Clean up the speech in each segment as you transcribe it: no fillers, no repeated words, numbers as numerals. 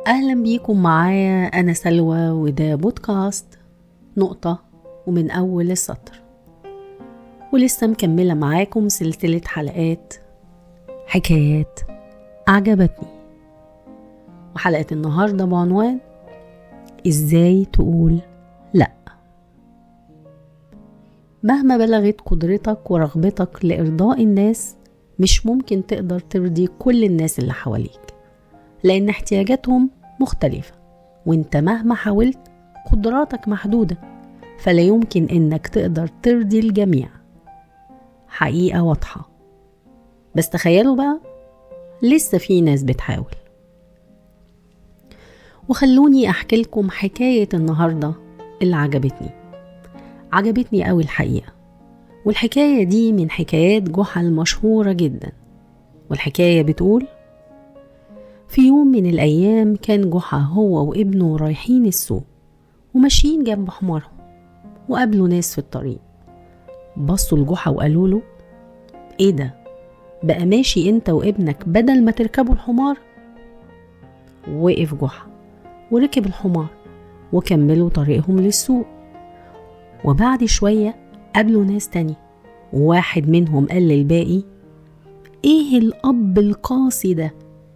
أهلا بيكم معايا، أنا سلوى وده بودكاست نقطة ومن أول السطر. ولسه مكملة معاكم سلسلة حلقات حكايات أعجبتني، وحلقة النهاردة بعنوان إزاي تقول لأ. مهما بلغت قدرتك ورغبتك لإرضاء الناس، مش ممكن تقدر ترضي كل الناس اللي حواليك، لأن احتياجاتهم مختلفة، وانت مهما حاولت قدراتك محدودة، فلا يمكن انك تقدر ترضي الجميع. حقيقة واضحة، بس تخيلوا بقى لسه في ناس بتحاول. وخلوني احكي لكم حكاية النهاردة اللي عجبتني قوي الحقيقة. والحكاية دي من حكايات جحا المشهورة جدا. والحكاية بتقول: في يوم من الأيام كان جحا هو وابنه رايحين السوق، وماشيين جنب حمارهم، وقابلوا ناس في الطريق. بصوا لجحا وقالوا له: ايه ده؟ بقى ماشي انت وابنك بدل ما تركبوا الحمار؟ وقف جحا وركب الحمار وكملوا طريقهم للسوق. وبعد شوية قابلوا ناس تاني، وواحد منهم قال للباقي: ايه الأب القاسي ده؟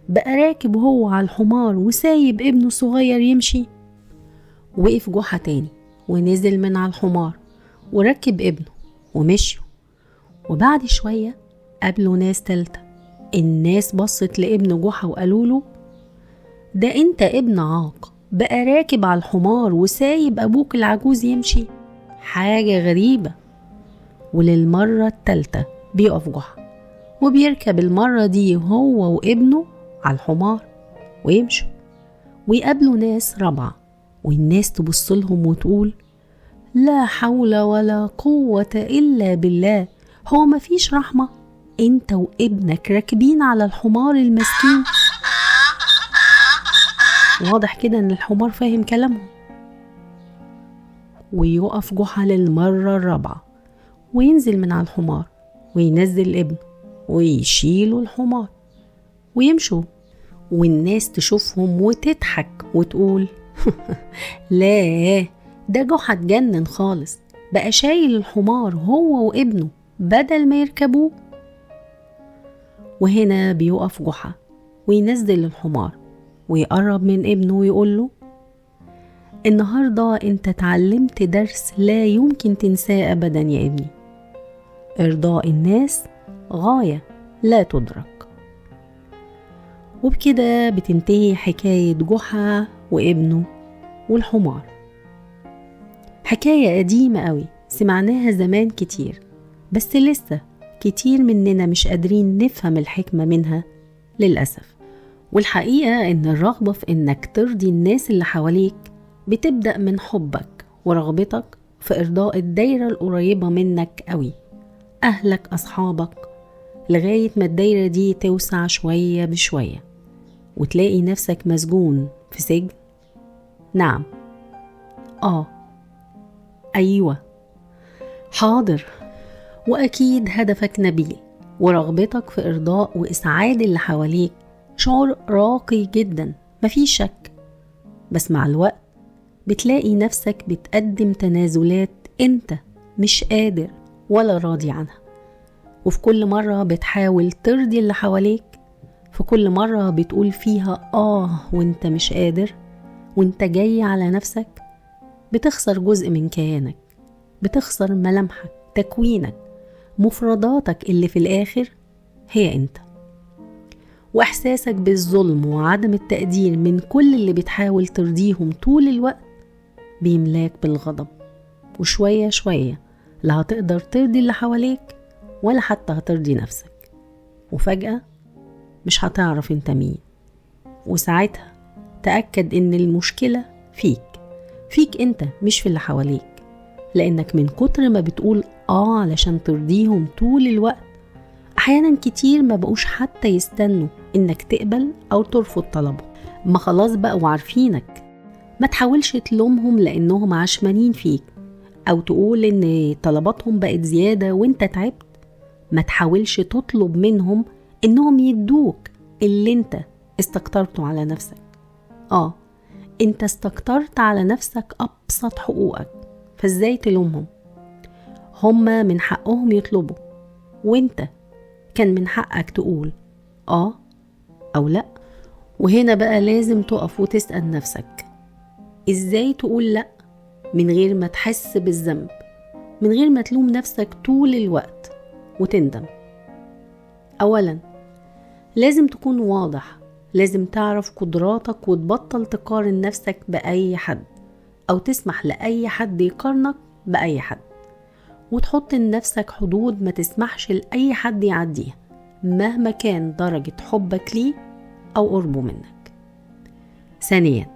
بقى راكب هو على الحمار وسايب ابنه الصغير يمشي. وقف جحا تاني ونزل من على الحمار وركب ابنه ومشوا. وبعد شوية قابلوا ناس تالتة. الناس بصت لابن جحا وقالوا له: ده انت ابن عاق، بقى راكب على الحمار وسايب ابوك العجوز يمشي، حاجة غريبة. وللمرة التالتة بيقف جحا وبيركب المرة دي هو وابنه على الحمار ويمشوا. ويقابلوا ناس رابعة، والناس تبص لهم وتقول: لا حول ولا قوة إلا بالله، هو مفيش رحمة؟ انت وابنك راكبين على الحمار المسكين. واضح كده ان الحمار فاهم كلامهم. ويقف جحا للمرة الرابعة وينزل من على الحمار وينزل ابنه ويشيلوا الحمار ويمشوا. والناس تشوفهم وتضحك وتقول: لا، ده جحا اتجنن خالص، بقى شايل الحمار هو وابنه بدل ما يركبوه. وهنا بيقف جحا وينزل الحمار ويقرب من ابنه ويقول له: النهاردة انت اتعلمت درس لا يمكن تنساه ابدا يا ابني، ارضاء الناس غاية لا تدرك. وبكده بتنتهي حكاية جحا وابنه والحمار. حكاية قديمة قوي، سمعناها زمان كتير، بس لسه كتير مننا مش قادرين نفهم الحكمة منها للأسف. والحقيقة إن الرغبة في إنك ترضي الناس اللي حواليك بتبدأ من حبك ورغبتك في إرضاء الدايرة القريبة منك قوي، أهلك، أصحابك، لغاية ما الدايرة دي توسع شوية بشوية وتلاقي نفسك مسجون في سجن. نعم، أيوة، حاضر. وأكيد هدفك نبيل، ورغبتك في إرضاء وإسعاد اللي حواليك شعور راقي جدا، مفيش شك. بس مع الوقت بتلاقي نفسك بتقدم تنازلات انت مش قادر ولا راضي عنها. وفي كل مرة بتحاول ترضي اللي حواليك، في كل مرة بتقول فيها وانت مش قادر وانت جاي على نفسك، بتخسر جزء من كيانك، بتخسر ملامحك، تكوينك، مفرداتك اللي في الآخر هي انت. وإحساسك بالظلم وعدم التقدير من كل اللي بتحاول ترضيهم طول الوقت بيملاك بالغضب، وشوية شوية لا هتقدر ترضي اللي حواليك ولا حتى هترضي نفسك. وفجأة مش هتعرف انت مين. وساعتها تأكد ان المشكلة فيك انت، مش في اللي حواليك. لانك من كتر ما بتقول علشان ترضيهم طول الوقت، احيانا كتير ما بقوش حتى يستنوا انك تقبل او ترفض طلبه. ما خلاص بقوا عارفينك. ما تحاولش تلومهم لانهم عشمانين فيك، او تقول ان طلباتهم بقت زيادة وانت تعبت. ما تحاولش تطلب منهم انهم يدوك اللي انت استكترته على نفسك. انت استكترت على نفسك أبسط حقوقك، فازاي تلومهم؟ هما من حقهم يطلبوا، وانت كان من حقك تقول أو لأ. وهنا بقى لازم تقف وتسأل نفسك، ازاي تقول لأ من غير ما تحس بالذنب، من غير ما تلوم نفسك طول الوقت وتندم؟ أولا لازم تكون واضح، لازم تعرف قدراتك وتبطل تقارن نفسك بأي حد أو تسمح لأي حد يقارنك بأي حد، وتحط لنفسك حدود ما تسمحش لأي حد يعديها مهما كان درجة حبك ليه أو قربه منك. ثانيا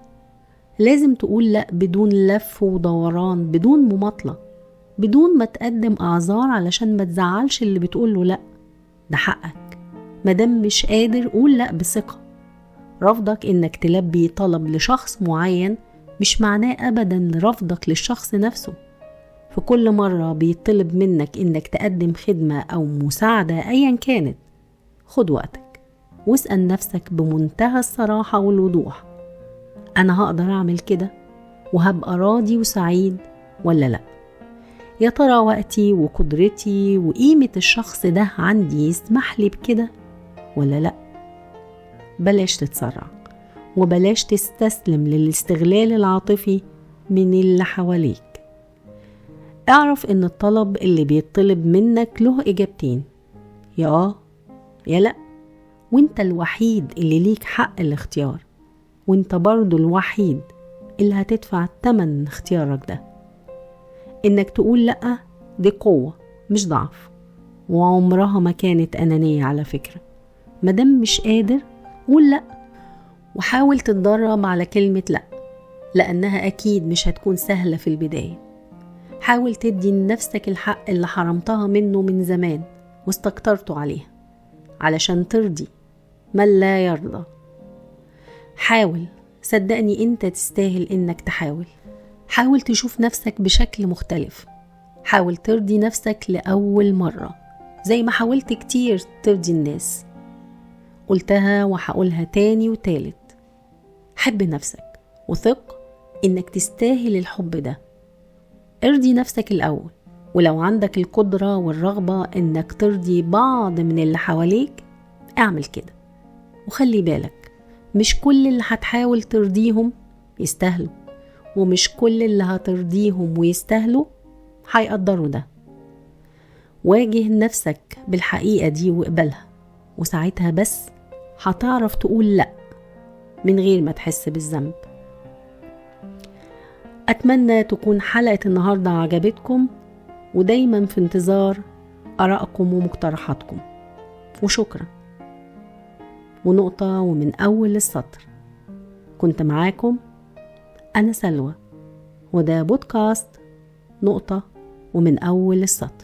لازم تقول لأ بدون لف ودوران، بدون مماطلة، بدون ما تقدم أعذار علشان ما تزعلش اللي بتقوله لأ. ده حقك، مادام مش قادر قول لأ بثقة. رفضك إنك تلبي طلب لشخص معين مش معناه أبدا رفضك للشخص نفسه. في كل مرة بيطلب منك إنك تقدم خدمة أو مساعدة أيا كانت، خد وقتك واسأل نفسك بمنتهى الصراحة والوضوح، أنا هقدر أعمل كده وهبقى راضي وسعيد ولا لأ؟ يا ترى وقتي وقدرتي وقيمة الشخص ده عندي يسمح لي بكده ولا لأ؟ بلاش تتسرع، وبلاش تستسلم للاستغلال العاطفي من اللي حواليك. اعرف ان الطلب اللي بيطلب منك له اجابتين، يا لأ، وانت الوحيد اللي ليك حق الاختيار، وانت برضو الوحيد اللي هتدفع الثمن اختيارك ده. انك تقول لأ دي قوة مش ضعف، وعمرها ما كانت أنانية على فكرة. مادام مش قادر قول لأ، وحاول تتدرب على كلمة لأ، لأنها أكيد مش هتكون سهلة في البداية. حاول تدي لنفسك الحق اللي حرمتها منه من زمان واستكترته عليها علشان ترضي من لا يرضى. حاول، صدقني انت تستاهل انك تحاول. حاول تشوف نفسك بشكل مختلف، حاول ترضي نفسك لأول مرة زي ما حاولت كتير ترضي الناس. قلتها وحقولها تاني وتالت، حب نفسك وثق انك تستاهل الحب ده. ارضي نفسك الأول، ولو عندك القدرة والرغبة انك ترضي بعض من اللي حواليك اعمل كده. وخلي بالك، مش كل اللي هتحاول ترضيهم يستاهلوا، ومش كل اللي هترضيهم ويستاهلوا هيقدروا ده. واجه نفسك بالحقيقة دي واقبلها، وساعتها بس هتعرف تقول لأ من غير ما تحس بالذنب. أتمنى تكون حلقة النهاردة عجبتكم، ودايما في انتظار آرائكم ومقترحاتكم. وشكرا. ونقطة ومن أول السطر، كنت معاكم أنا سلوى، وده بودكاست نقطة ومن أول السطر.